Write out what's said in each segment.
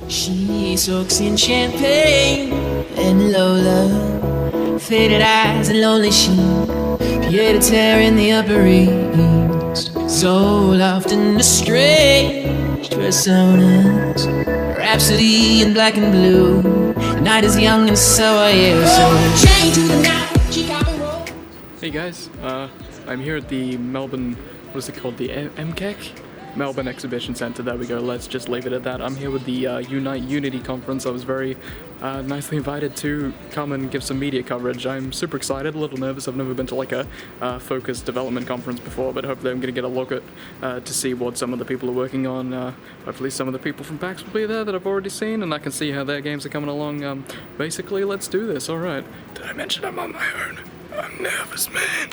She soaks in champagne and Lola, faded eyes and lonely sheen, pied a terre in the Upper East, Zoloft and a strange personas, Rhapsody in black and blue. The night is young and so are you. So chained to the night, she got a roll. Hey guys, I'm here at the Melbourne, what is it called, the MCAC? Melbourne Exhibition Centre. There we go, let's just leave it at that. I'm here with the Unite Unity conference. I was very nicely invited to come and give some media coverage. I'm super excited, a little nervous. I've never been to like a focused development conference before, but hopefully I'm going to get a look at to see what some of the people are working on. Hopefully some of the people from PAX will be there that I've already seen, and I can see how their games are coming along. Basically, let's do this. Alright. Did I mention I'm on my own? I'm nervous, man.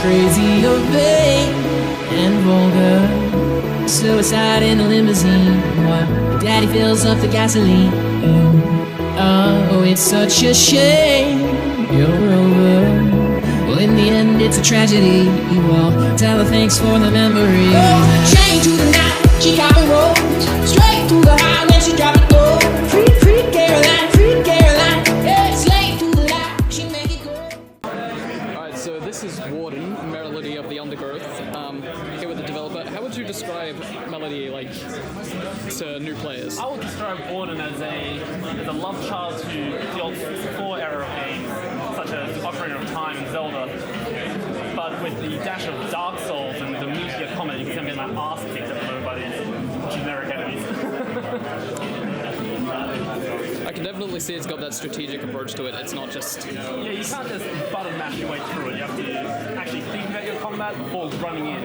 Crazy or vain and vulgar, suicide in a limousine while daddy fills up the gasoline. Oh, it's such a shame you're over. Well, in the end, it's a tragedy. Well, tell her thanks for the memories. Chained to the night, she cop and rolls straight to the high when she drop it low. Free Caroline, yeah, slave to the light, she make it go. Alright, so this is Warden, Melody of the Undergrowth, here with the developer. How would you describe Melody, like, to new players? I would describe Warden as a love child to the old 64 era of games, such as Ocarina of Time and Zelda, but with the dash of Dark Souls and the meteor combat. You can get my ass kicked at the moment by these generic enemies. I can definitely see it's got that strategic approach to it. It's not just... Yeah, you can't just button mash your way through it. You have to actually think about your combat before running in.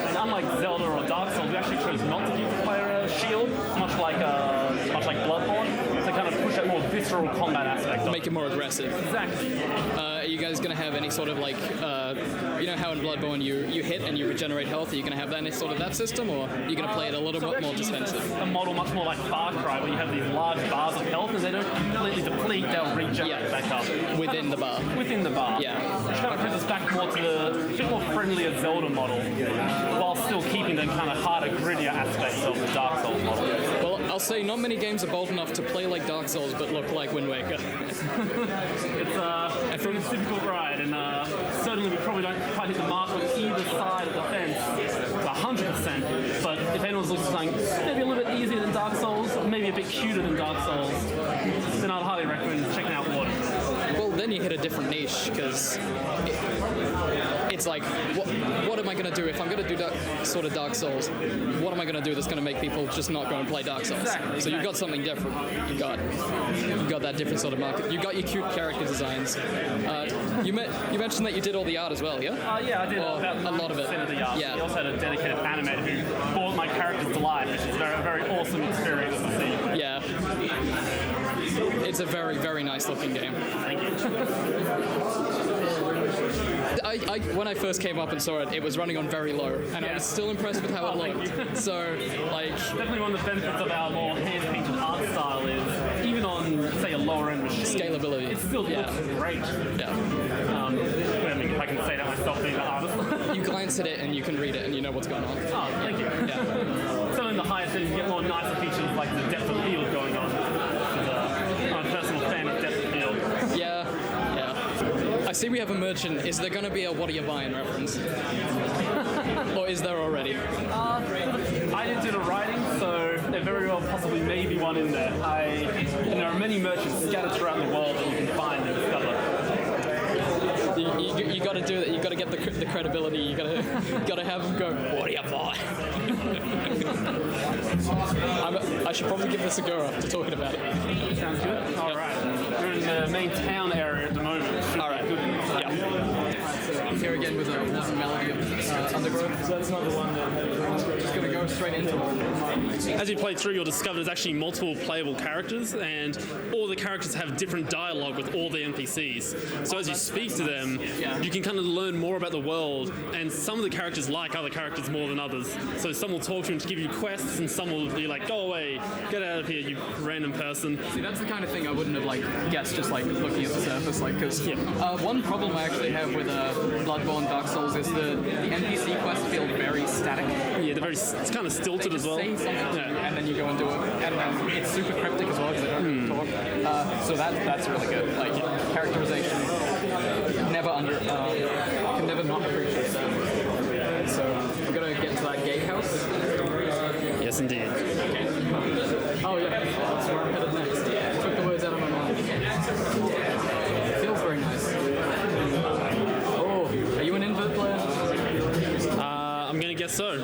And unlike Zelda or Dark Souls, we actually chose not to give the player a shield, much like Bloodborne, to kind of push that more visceral combat aspect. Make it more aggressive. Exactly. Are you guys going to have any sort of like, you know how in Bloodborne you hit and you regenerate health? Are you going to have that in sort of that system, or are you going to play it a little bit more defensive? A model much more like Far Cry, where you have these large bars of health, and they don't completely deplete, they'll regenerate back up. Within the bar. Within the bar. Yeah. Which kind of brings us back more to the bit more friendlier Zelda model, while still keeping the kind of harder, grittier aspects of the Dark Souls model. Well, I'll say not many games are bold enough to play like Dark Souls but look like Wind Waker. It's a difficult ride, and certainly we probably don't quite hit the mark on either side of the fence 100%, but if anyone's looking for something maybe a little bit easier than Dark Souls, maybe a bit cuter than Dark Souls, then I'd highly recommend checking out Warden. Well, then you hit a different niche, because it's like, what am I going to do if I'm going to do sort of Dark Souls? What am I going to do that's going to make people just not go and play Dark Souls? Exactly. So you've got something different. You've got that different sort of market. You've got your cute character designs. You mentioned that you did all the art as well, yeah? Yeah, I did about a lot of it. Of the art. Yeah. We also had a dedicated animator who brought my characters to life, which is a very awesome experience to see. Yeah. It's a very, very nice looking game. Thank you. When I first came up and saw it, it was running on very low, and I was still impressed with how it looked. So, like... Definitely one of the benefits of our more hand-painted art style is, even on, say, a lower-end machine... Scalability. It still looks great. Yeah. I mean, if I can say that myself being an artist. You glance at it and you can read it and you know what's going on. Oh, thank you. Yeah. So in the higher settings, you get more nicer features like the depth of field going on. I'm a personal fan of depth of field. Yeah. see we have a merchant. Is there going to be a what are you buying reference? Or is there already? I didn't do the writing, so there very well possibly may be one in there. And there are many merchants scattered throughout the world that you can find and discover. You got to do that. You got to get the credibility. You got to have them go. What do you buy? I should probably give this a go after talking about it. Sounds good. All right. We're in the main town area at the moment. All right. Good. Yeah. I'm here again with a awesome melody of Undergrowth. So that's not the one that we're just going to go straight into it. As you play through, you'll discover there's actually multiple playable characters, and all the characters have different dialogue with all the NPCs. So as you speak to them, you can kind of learn more about the world, and some of the characters like other characters more than others. So some will talk to you to give you quests, and some will be like, go away, get out of here, you random person. See, that's the kind of thing I wouldn't have guessed just looking at the surface, because one problem I actually have with Bloodborne Dark Souls is the NPC quests feel very static. Yeah, it's kind of stilted as well. Say something to you, and then you go and do it, and then it's super cryptic as well because they don't really talk. So that's really good. Like characterization, can never not appreciate that. So we're gonna get to that gatehouse. Yes, indeed. Oh yeah, that's where I'm headed next. Took the words out of my mind. It feels very nice. Oh, are you an invert player? I'm gonna guess so.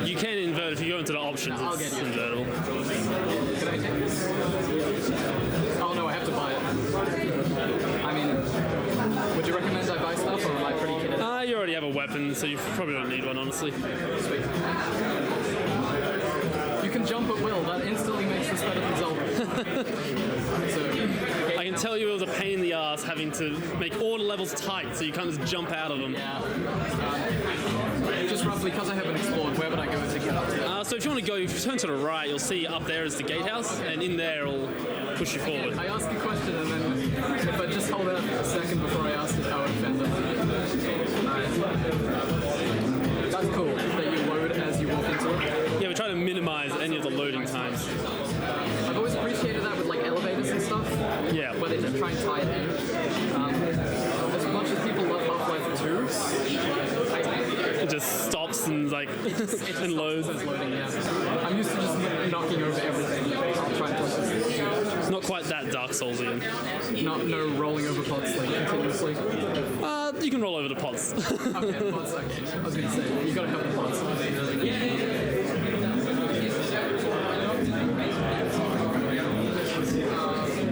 You can invert if you go into the options. I'll it's get you. invertible. Can I take this? Oh no, I have to buy it. I mean, would you recommend I buy stuff, or am I pretty kidding? You already have a weapon, so you probably don't need one, honestly. Sweet. You can jump at will. That instantly makes this better than Zelda. I can tell you it was a pain in the ass having to make all the levels tight, so you can't just jump out of them. Yeah. Just roughly, because I haven't explored, where would I go to get up to? So if you want to go, if you turn to the right, you'll see up there is the gatehouse, and in there it'll push you forward. I ask a question, and then if I just hold out a second before I ask it, I would offend them. That's cool that you load as you walk into it. Yeah, we try to minimize any of the loading times. I've always appreciated that with elevators and stuff. Yeah. Where they just try and tie it in. As much as people love Half-Life 2, It just stops and and loads. loading, yeah. I'm used to just knocking over everything. I'll try and push this. It's not quite that Dark Souls-ian. No rolling over pots continuously. You can roll over the pots. Okay, the pots. Okay. I was gonna say you gotta have the pots.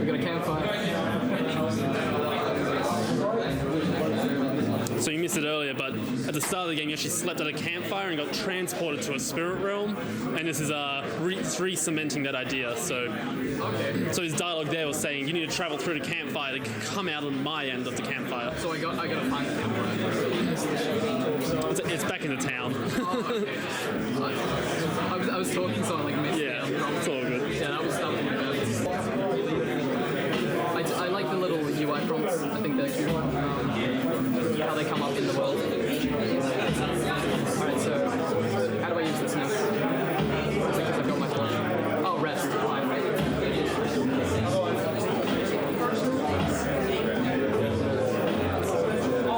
We got a campfire. So you missed it earlier, but at the start of the game, you actually slept at a campfire and got transported to a spirit realm, and this is re-cementing that idea. So his dialogue there was saying you need to travel through the campfire to come out on my end of the campfire. So I gotta find the campfire. It's back in the town. I was talking, so I missed it. It's all good. Yeah, that was my bad. I like the little UI prompts. I think they're cute. How they come up in the world. Alright, so how do I use this now? Because I've got my torch. Oh, rest.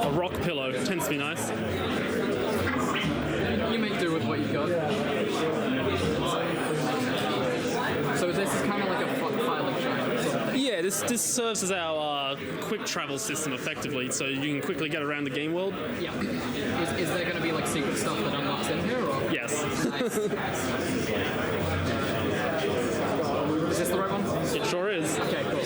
A rock pillow tends to be nice. You make do with what you've got. So this is kind of like a filing shine. Yeah, this serves as our quick travel system effectively, so you can quickly get around the game world. Yeah. Is there going to be secret stuff that unlocks in here? Or? Yes. Nice. Is this the right one? It sure is. Okay, cool.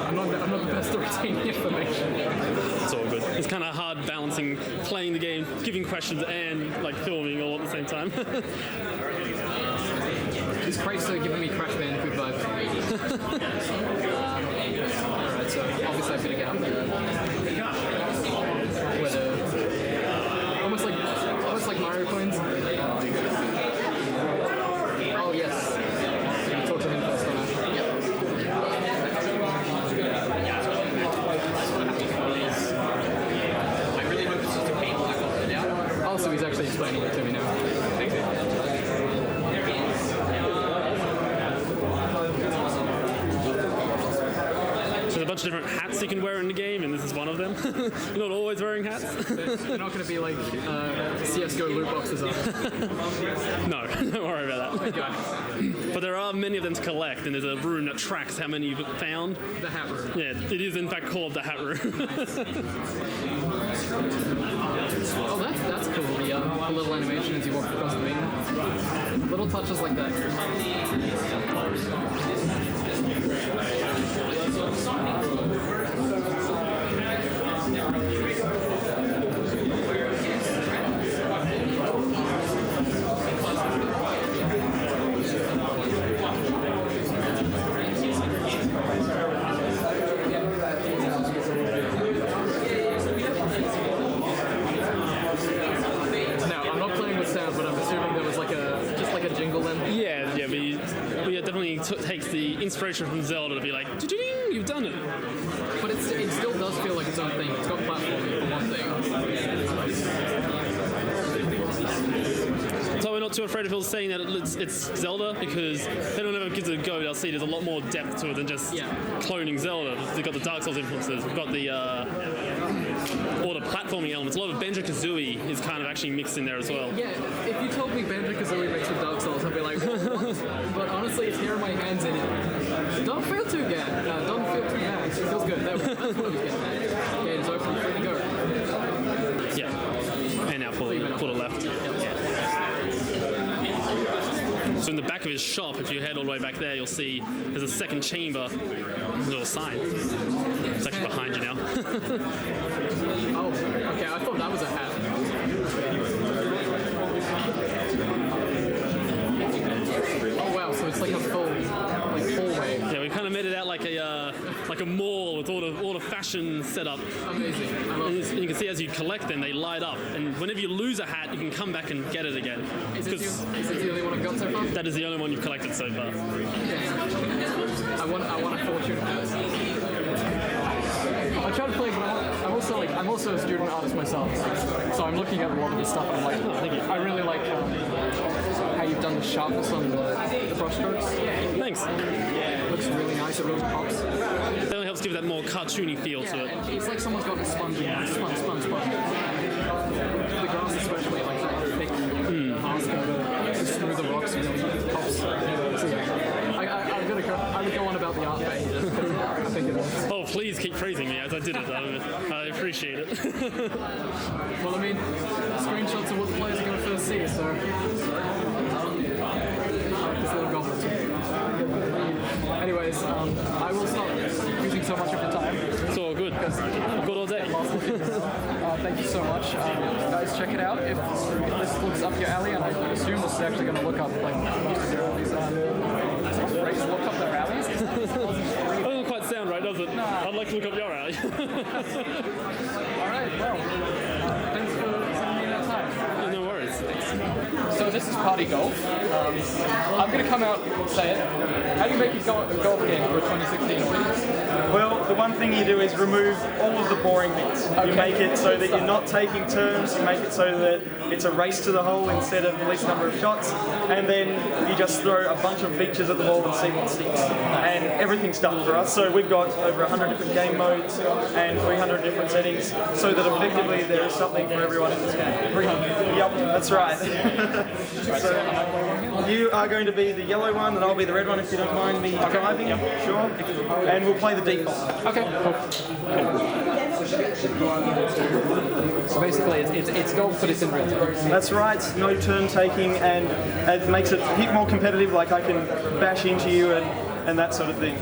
I'm not the best at retaining information. It's all good. It's kind of hard balancing playing the game, giving questions, and filming all at the same time. These crates are giving me Crash Bandicoot vibes. Alright, so obviously I'm gonna get up there. Almost like Mario coins. Oh yes. Talk to him first, don't I? Yep. I really hope it's just a cable I got it out. Oh, so he's actually explaining it to me now. There's a bunch of different hats you can wear in the game, and this is one of them. You're not always wearing hats. They're not going to be like CS:GO loot boxes, are they? No, don't worry about that. Okay. But there are many of them to collect, and there's a room that tracks how many you've found. The hat room. Yeah, it is in fact called the hat room. Oh, that's cool. The little animation as you walk across the room. Little touches like that. Takes the inspiration from Zelda to be like, "Ding, you've done it." But it still does feel like its own thing. It's got platforming for one thing. So we're not too afraid of people saying that it's Zelda, because if anyone ever gives it a go, they'll see there's a lot more depth to it than just cloning Zelda. They've got the Dark Souls influences. We've got the all the platforming elements. A lot of Banjo-Kazooie is kind of actually mixed in there as well. Yeah, if you told me Banjo-Kazooie mixed with Dark Souls, I'd be like, what? But honestly, it's here in my hands and it don't feel too bad. Don't feel too bad. It feels good. That's what I was getting at. Okay, it's open, free to go. Yeah. And now pull the left. So in the back of his shop, if you head all the way back there, you'll see there's a second chamber. There's a little sign. It's actually behind you now. Oh, okay. I thought that was a hat. Oh wow, so it's like a full hallway. Yeah, we kind of made it out like a mall with all the fashion set up. Amazing. I love it. And you can see as you collect them, they light up. And whenever you lose a hat, you can come back and get it again. Is it the only one I've got so far? That is the only one you've collected so far. I want a fortune of those. I try to play, but I'm also a student artist myself. So I'm looking at a lot of this stuff and I'm like, oh, thank you. I really like how you've done the sharpness on the brush strokes. Thanks. It looks really nice. It really pops. That only helps give that more cartoony feel to it. It's like someone's got a sponge. The grass especially, like that thick mask over smooth the rocks, pops. I would go on about the art phase. I think it is. Oh, please keep praising me as I did it. I appreciate it. Well, I mean, screenshots of what the players are going to first see, so... this little goblet. Anyways, I will stop using so much of your time. It's all good. I've got all day. Thank you so much. Guys, check it out. If this looks up your alley, and I assume this is actually going to look up like most of your alleys. Is it a phrase, look up their alleys? That doesn't quite sound right, does it? Nah. I'd like to look up your alley. Alright, well, thanks for sending me that time. Yeah, no worries. So this is Party Golf. I'm going to come out and say it. How do you make a golf game for a 2016 audience? Well, the one thing you do is remove all of the boring bits. Okay. You make it so that you're not taking turns, you make it so that it's a race to the hole instead of the least number of shots, and then you just throw a bunch of features at the ball and see what sticks. And everything's done for us, so we've got over 100 different game modes and 300 different settings, so that effectively there is something for everyone in this game. 300. Yep, that's right. So you are going to be the yellow one, and I'll be the red one if you don't mind me driving. Yep. Sure. And we'll play the default. Okay, cool. So basically, it's golf, but it's in real time. That's right, no turn taking, and it makes it a bit more competitive, like I can bash into you and that sort of thing.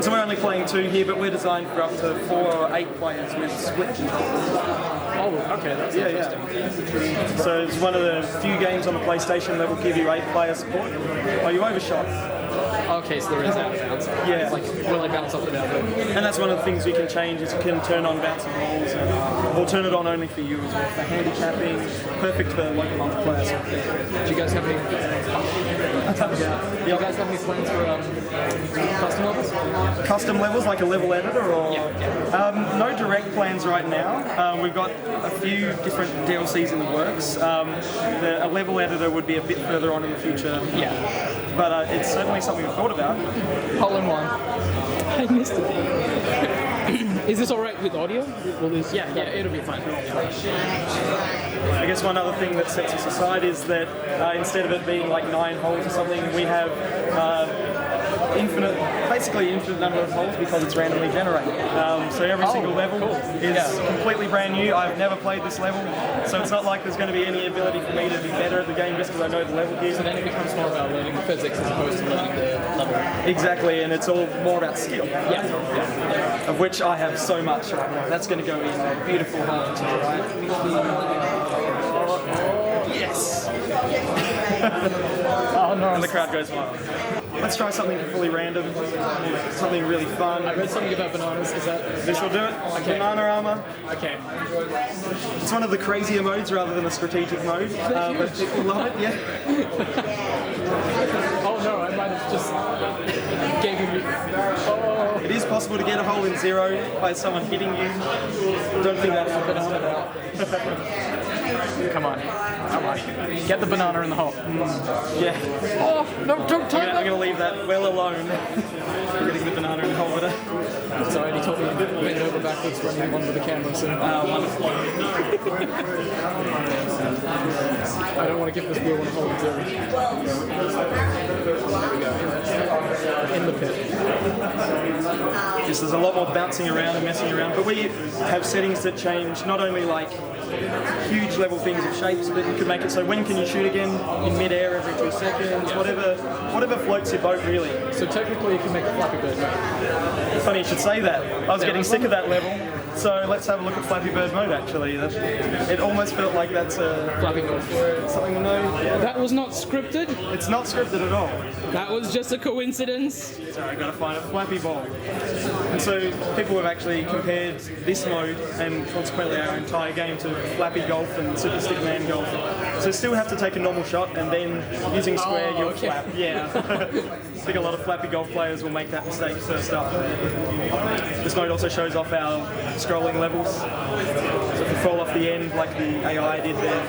So we're only playing 2 here, but we're designed for up to 4 or 8 players with split controls. Oh, okay, that's interesting. So it's one of the few games on the PlayStation that will give you 8-player support. Oh, you overshot. Okay, so there is that bounce. Yeah. It's like, will I bounce off the down? And that's one of the things you can change, is you can turn on bouncing balls, or turn it on only for you as well, for handicapping, perfect for local multiplayer. Do you guys have any... Do you guys have any plans for custom levels? Custom levels, like a level editor, or... no direct plans right now. We've got a few different DLCs in the works. A level editor would be a bit further on in the future. Yeah. But it's certainly something we've thought about. Hole in one. missed it. Is this alright with audio? Will this? Yeah, it'll be fine. I guess one other thing that sets us aside is that instead of it being like 9 holes or something, we have basically infinite number of holes because it's randomly generated. So every single level is completely brand new. I've never played this level, so it's not like there's going to be any ability for me to be better at the game just because I know the level here. So then it becomes more about learning the physics as opposed to learning the level. Exactly, and it's all more about skill. Yeah. Of which I have so much right now. That's going to go in a beautiful hole too, right? Yes! Oh no. And the crowd goes wild. Let's try something fully random, something really fun. I read something about bananas. Is that? This will do it. Okay. Banana armor. Okay. It's one of the crazier modes rather than a strategic mode, but people love it. Yeah. Oh no, I might have just gave me. Oh. It is possible to get a hole in 0 by someone hitting you. Don't think that's a banana. Come on. Get the banana in the hole. Yeah. Oh no! Don't touch I'm going to leave that well alone. Getting the banana in the hole, but sorry, he told me to bend over backwards running one with the camera. So wonderful. I don't want to give this wheel one a hole in 0. In the pit. Yes, there's a lot more bouncing around and messing around, but we have settings that change not only like huge level things of shapes, but you can make it so when can you shoot again in mid-air every 2 seconds, whatever floats your boat really. So technically you can make a Flappy Bird. Funny you should say that. I was getting sick of that level. So let's have a look at Flappy Bird mode actually. It almost felt like that's a Flappy Bird. Something to know. That was not scripted? It's not scripted at all. That was just a coincidence? Sorry, I've got to find a Flappy Ball. And so people have actually compared this mode and consequently our entire game to Flappy Golf and Super Stickman Golf. So still have to take a normal shot and then using square you'll flap. Yeah. I think a lot of Flappy Golf players will make that mistake first up. This mode also shows off our scrolling levels. So if you fall off the end like the AI did there.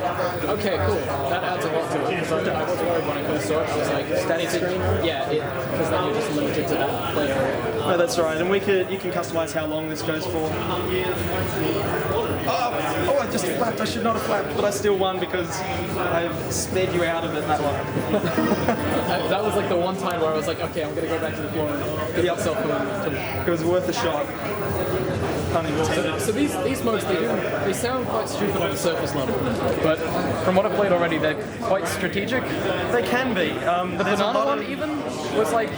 Okay, cool. That adds a lot to it. Because I was worried when I first saw it. I was like, static screen? Yeah, because then you're just limited to that player. No, that's right. And you can customize how long this goes for. Oh, I just flapped. I should not have flapped, but I still won because I sped you out of it that one. That was like the one time where I was like, okay, I'm going to go back to the floor and get myself a It was worth a shot. So these modes, they sound quite stupid on the surface level, but from what I've played already, they're quite strategic. They can be. The banana one even was like,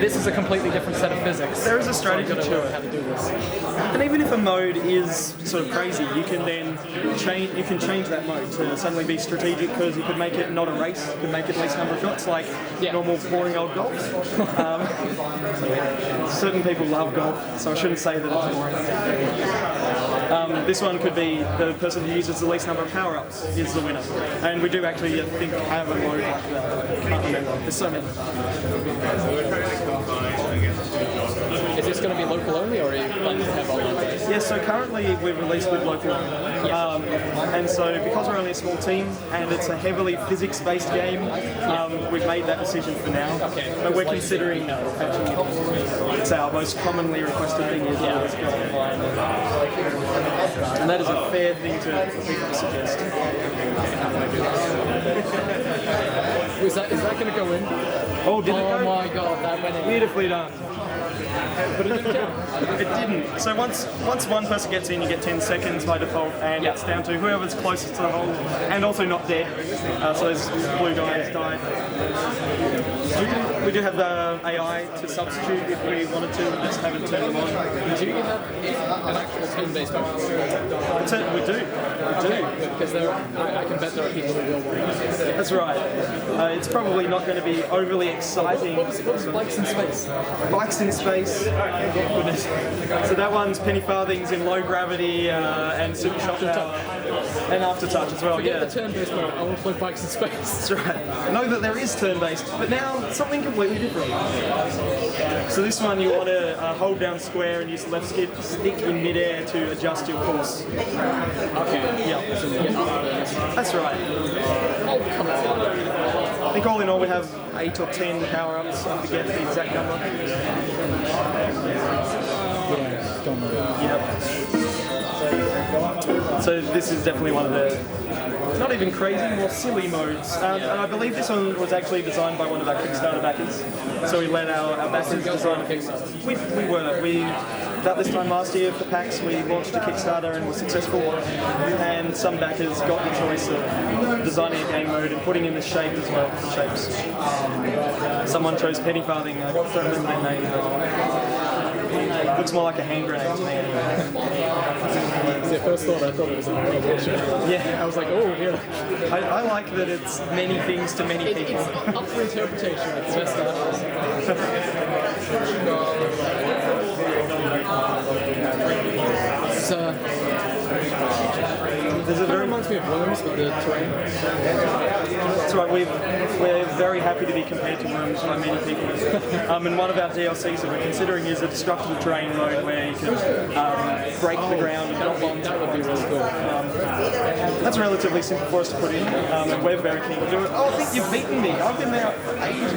this is a completely different set of physics. There is a strategy to it. How to do this. And even if a mode is sort of crazy, you can then change that mode to suddenly be strategic because you could make it not a race, you could make it least number of shots like normal boring old golf. Certain people love golf, so I shouldn't say that it's boring. This one could be the person who uses the least number of power-ups is the winner. And we do actually, I think, have a mode like that. I can't remember. There's so many. Is this going to be local only, or are you planning to have online? Yeah, so currently we've released with local only. And so because we're only a small team and it's a heavily physics-based game, we've made that decision for now. Okay. But we're considering patching it. It's our most commonly requested thing is let's go online. And that is a fair thing for people to suggest. Is that going to go in? Oh, did it go? Oh my god, that went in. Beautifully done. But it didn't count. It didn't. So once one person gets in, you get 10 seconds by default, and it's down to whoever's closest to the hole, and also not dead. So those blue guys died. We do have the AI to substitute if we wanted to, we just haven't turned them on. Do you have an actual turn-based mode? We do. Because I can bet there are people who will want it. That's right. It's probably not going to be overly exciting. What's Bikes in Space? Bikes in Space. Goodness. So that one's penny farthings in low gravity and super shock power. And aftertouch as well. Forget the turn-based mode. I want to play Bikes in Space. That's right. I know that there is turn-based, but now something completely different. So this one you want to hold down square and use the left stick in mid-air to adjust your course. Okay. Yeah. That's right. Oh, come on. I think all in all we have 8 or 10 power-ups. I forget the exact number. So this is definitely one of the not even crazy, more silly modes. And I believe this one was actually designed by one of our Kickstarter backers. So we let our backers design a Kickstarter. We were. About this time last year for PAX, we launched a Kickstarter and was successful. And some backers got the choice of designing a game mode and putting in the shape as well, the shapes. Someone chose Penny Farthing, I don't remember their name. Looks more like a hand grenade to me anyway. See, at first thought, I thought it was a bullshit. Yeah, I was like, oh, yeah. I like that it's many things to many people. It's up for interpretation. It's best There's a very reminds me of Worms, but the terrain. That's right. We're very happy to be compared to Worms by many people. And one of our DLCs that we're considering is a destructible terrain mode where you can break the ground and drop bombs. That would be really cool. That's relatively simple for us to put in, and we're very keen to do it. Oh, I think you've beaten me. I've been there for ages.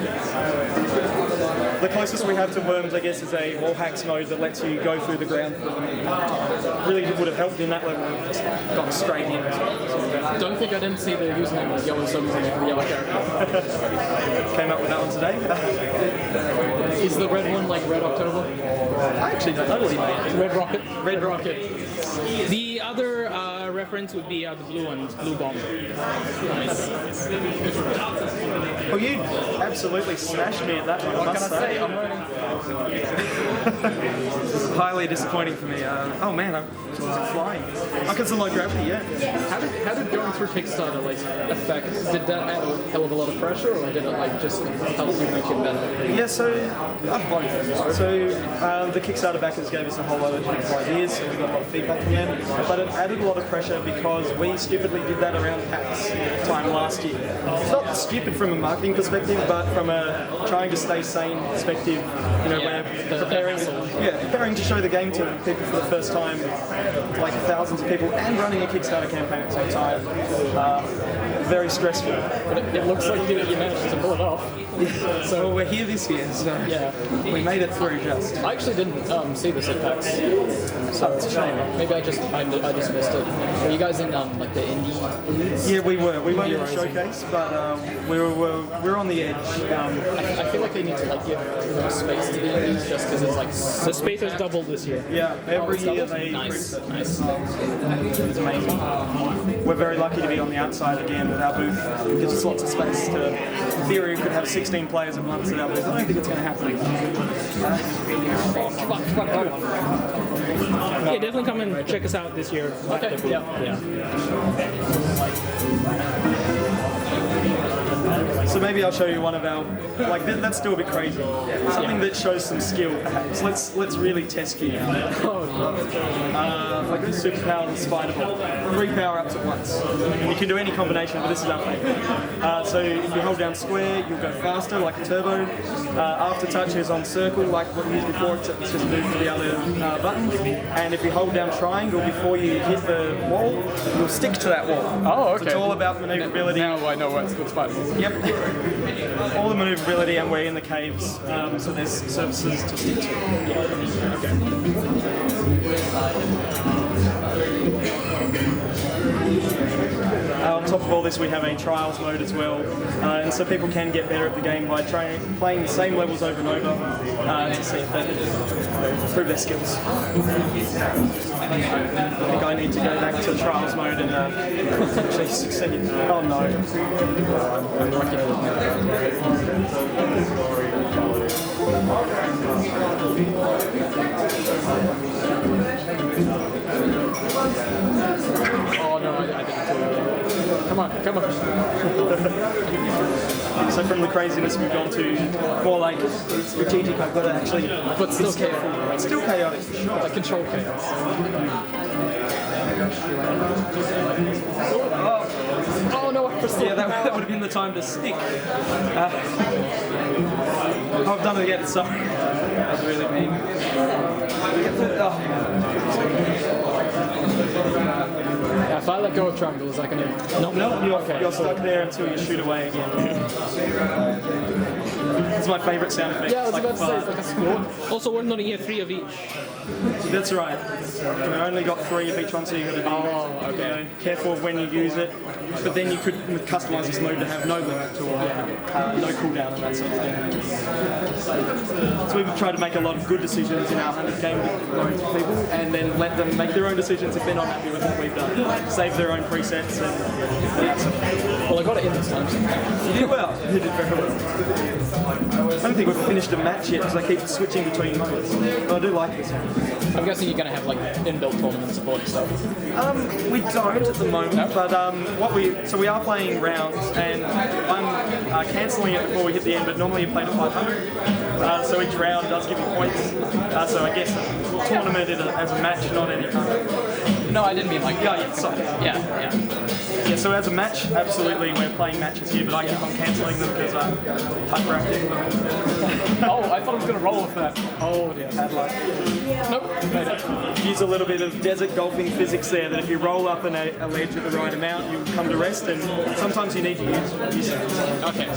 The closest we have to Worms, I guess, is a wall hacks mode that lets you go through the ground. Really would have helped in that level. Just got straight in. Don't think I didn't see the username of Yellow Submarine for the yellow character. Came up with that one today. Is the red one like Red October? I actually don't know what he made. Red Rocket? Red Rocket. The other reference would be the blue one, Blue Bomb. Nice. Well, you absolutely smashed me at that one, I must say. I'm learning. Highly disappointing for me. Oh man, I wasn't flying. I can still low gravity, yeah. How did going through Kickstarter like affect? Did that add a hell of a lot of pressure, or did it like just help you make it better? Yeah, so both. So the Kickstarter backers gave us a whole lot of different ideas, so we got a lot of feedback from them. But it added a lot of pressure because we stupidly did that around PAX time last year. It's not stupid from a marketing perspective, but from a trying to stay sane perspective. You know, we're preparing to show the game to people for the first time, like thousands of people, and running a Kickstarter campaign at the same time. Very stressful. But it looks like you managed to pull it off. So we're here this year, so Yeah. we made it through just. I actually didn't see this at PAX. So it's a shame. Maybe I just missed it. Were you guys in like the indie? Yeah, we were. We weren't in the showcase, but we were on the edge. I feel like they need to like give more space to the indies just because it's like The space has doubled this year. Yeah, every year doubled? they Nice. It's amazing. We're very lucky to be on the outside again with our booth. It gives us lots of space to. In theory, we could have 16 players at once at our booth. I don't think it's going to happen. Yeah, definitely come and check us out this year. okay. Yeah. So maybe I'll show you one of our, like that's still a bit crazy. Something that shows some skill, perhaps. Let's really test you now. Like a superpower and spider ball. 3 power-ups at once. And you can do any combination, but this is our favourite. So if you hold down square, you'll go faster, like a turbo. After touch is on circle, like what we used before, except it's just moved to the other button. And if you hold down triangle before you hit the wall, you'll stick to that wall. Oh, okay. So it's all about manoeuvrability. Now I know what's good spider. Yep. All the manoeuvrability, and we're in the caves, so there's surfaces to stick to. On top of all this, we have a trials mode as well, and so people can get better at the game by playing the same levels over and over to see if they improve their skills. I think I need to go back to trials mode and actually succeed. Oh no. I'm lucky. Oh no, I didn't do it. Come on. So from the craziness we've gone to more like strategic. I've got to actually, But still careful. it's still chaotic for sure. Like control chaos. Oh no, I pressed Yeah, that would have been the time to stick. I've done it again, sorry. That's really mean. Yeah, I let go of triangle, is that going to... No, you're stuck there until you shoot away again. It's my favourite sound effect. Yeah, I was about to say, it's like a score. Also, we're not here 3 of each. That's right. We've only got 3 of each one, so you've got to be careful of when you use it. But then you could customise this mode to have no limit to no cooldown and that sort of thing. So we've tried to make a lot of good decisions in our 100 game with loads of people, and then let them make their own decisions if they're not happy with what we've done. Save their own presets and that sort of thing. Well, I got it in this time. You did well. You did very well. I don't think we've finished a match yet because I keep switching between modes. But I do like this one. I'm guessing you're going to have like inbuilt tournament support and stuff. We don't at the moment, but we are playing rounds, and I'm cancelling it before we hit the end. But normally you play to 500, so each round does give you points. So I guess tournament as a match, not any kind of... No, I didn't mean like... Yeah, so as a match, absolutely, we're playing matches here, but I keep on cancelling them because I'm hyperactive. Oh, I thought I was going to roll with that. Oh, yeah, bad luck. Nope. Use a little bit of desert golfing physics there, that if you roll up a ledge at the right amount, you come to rest, and sometimes you need to use what you say. Okay.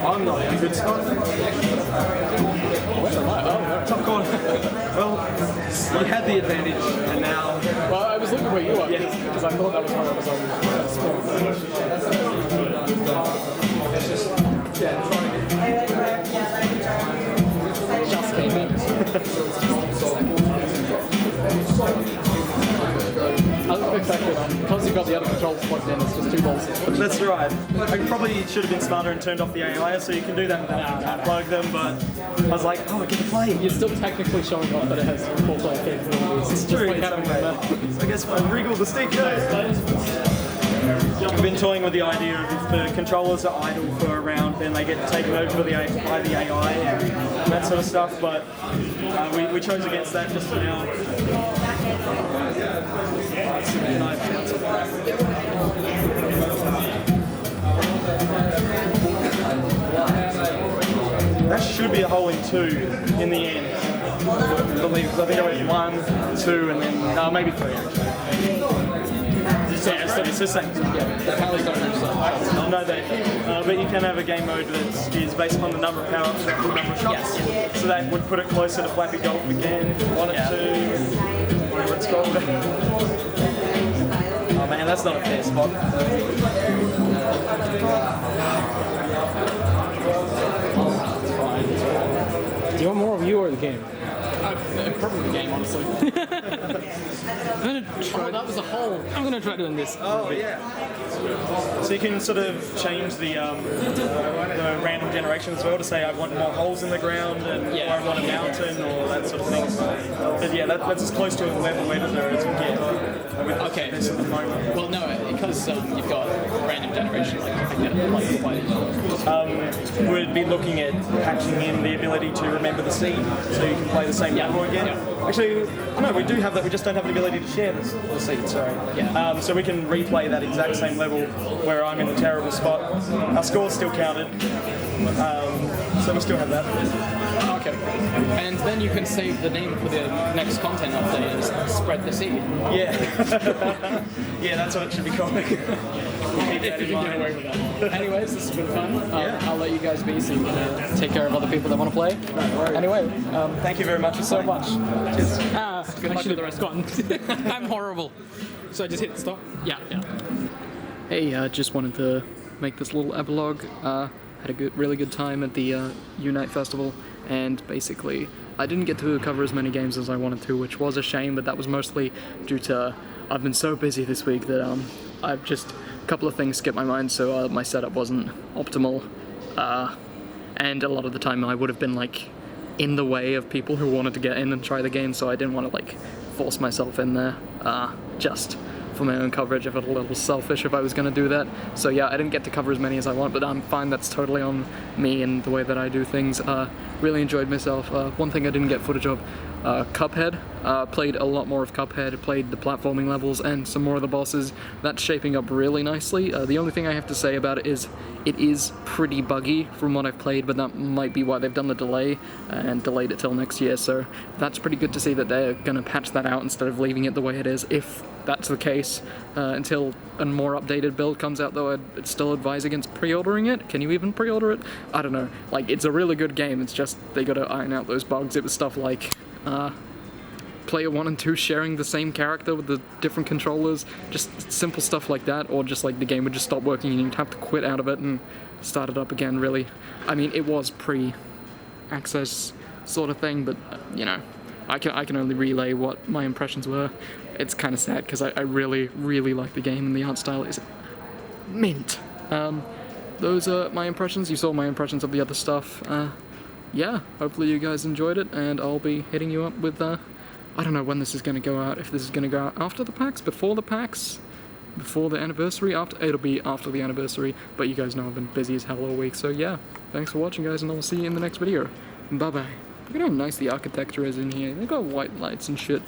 I'm not in a good spot. Where am I? Oh, no. Top corner. Well, you had the advantage, and now... Well, I was looking where you are, because I thought that was where I was on. Just came in. I was expecting because you've got the other controls plugged in, it's just 2 balls. That's right. I probably should have been smarter and turned off the AI, so you can do that without unplug them, but I was like, oh, I get to play. You're still technically showing off that it has 4-player capabilities. It's true. I guess I wriggle the stick. I've been toying with the idea of if the controllers are idle for a round, then they get taken over by the AI and that sort of stuff, but we chose against that just for now. That should be a hole in 2 in the end. I believe, because I think I went 1, 2, and then maybe 3 actually. It's the same. I know that, but you can have a game mode that is based upon the number of power-ups and the number of shots. Yes. So that would put it closer to Flappy Golf again, if you wanted to, whatever it's called. Oh man, that's not a fair spot. Do you want more of you or the game? Probably the game, honestly. I'm gonna try. Oh, that was a hole. I'm gonna try doing this. Oh yeah. So you can sort of change the random generation as well to say I want more holes in the ground and or I want a mountain or that sort of thing. But yeah, that's as close to a level editor as you get. Okay. Well, no, because you've got random generation, like I think that like quite. We'd be looking at patching in the ability to remember the seed, so you can play the same level again. Yeah. Actually, no, we do have that. We just don't have the ability to share the seed. Sorry. Yeah. So we can replay that exact same level where I'm in a terrible spot. Our score's still counted, so we still have that. Okay. And then you can save the name for the next content update and spread the seed. Yeah. Yeah, that's what it should be called. If you can get away with that. Anyways, this has been fun. I'll let you guys be so you can take care of other people that want to play. Anyway, thank you very much so much. Cheers. Good luck with the rest. I'm horrible. So I just hit stop? Yeah. Hey, just wanted to make this little epilogue. Had a really good time at the Unite Festival, and basically I didn't get to cover as many games as I wanted to, which was a shame, but that was mostly due to I've been so busy this week that I've just a couple of things skipped my mind, so my setup wasn't optimal, and a lot of the time I would have been like in the way of people who wanted to get in and try the game, so I didn't want to like force myself in there just for my own coverage. I felt a little selfish if I was going to do that. So yeah, I didn't get to cover as many as I want, but I'm fine. That's totally on me and the way that I do things. Really enjoyed myself. One thing I didn't get footage of, Cuphead. Played a lot more of Cuphead, played the platforming levels and some more of the bosses. That's shaping up really nicely. The only thing I have to say about it is pretty buggy from what I've played, but that might be why they've done the delay and delayed it till next year, so that's pretty good to see that they're going to patch that out instead of leaving it the way it is, if that's the case. Until a more updated build comes out, though, I'd still advise against pre-ordering it. Can you even pre-order it? I don't know. Like, it's a really good game, it's just they gotta iron out those bugs. It was stuff like, player 1 and 2 sharing the same character with the different controllers, just simple stuff like that, or just like the game would just stop working and you'd have to quit out of it and start it up again, really. I mean, it was pre-access sort of thing, but, you know, I can only relay what my impressions were. It's kind of sad, because I really, really like the game, and the art style is mint. Those are my impressions. You saw my impressions of the other stuff. Yeah, hopefully you guys enjoyed it, and I'll be hitting you up with, I don't know when this is going to go out, if this is going to go out after the PAX, before the PAX, before the anniversary, after, it'll be after the anniversary, but you guys know I've been busy as hell all week, so yeah, thanks for watching, guys, and I'll see you in the next video. Bye-bye. Look at how nice the architecture is in here. They've got white lights and shit.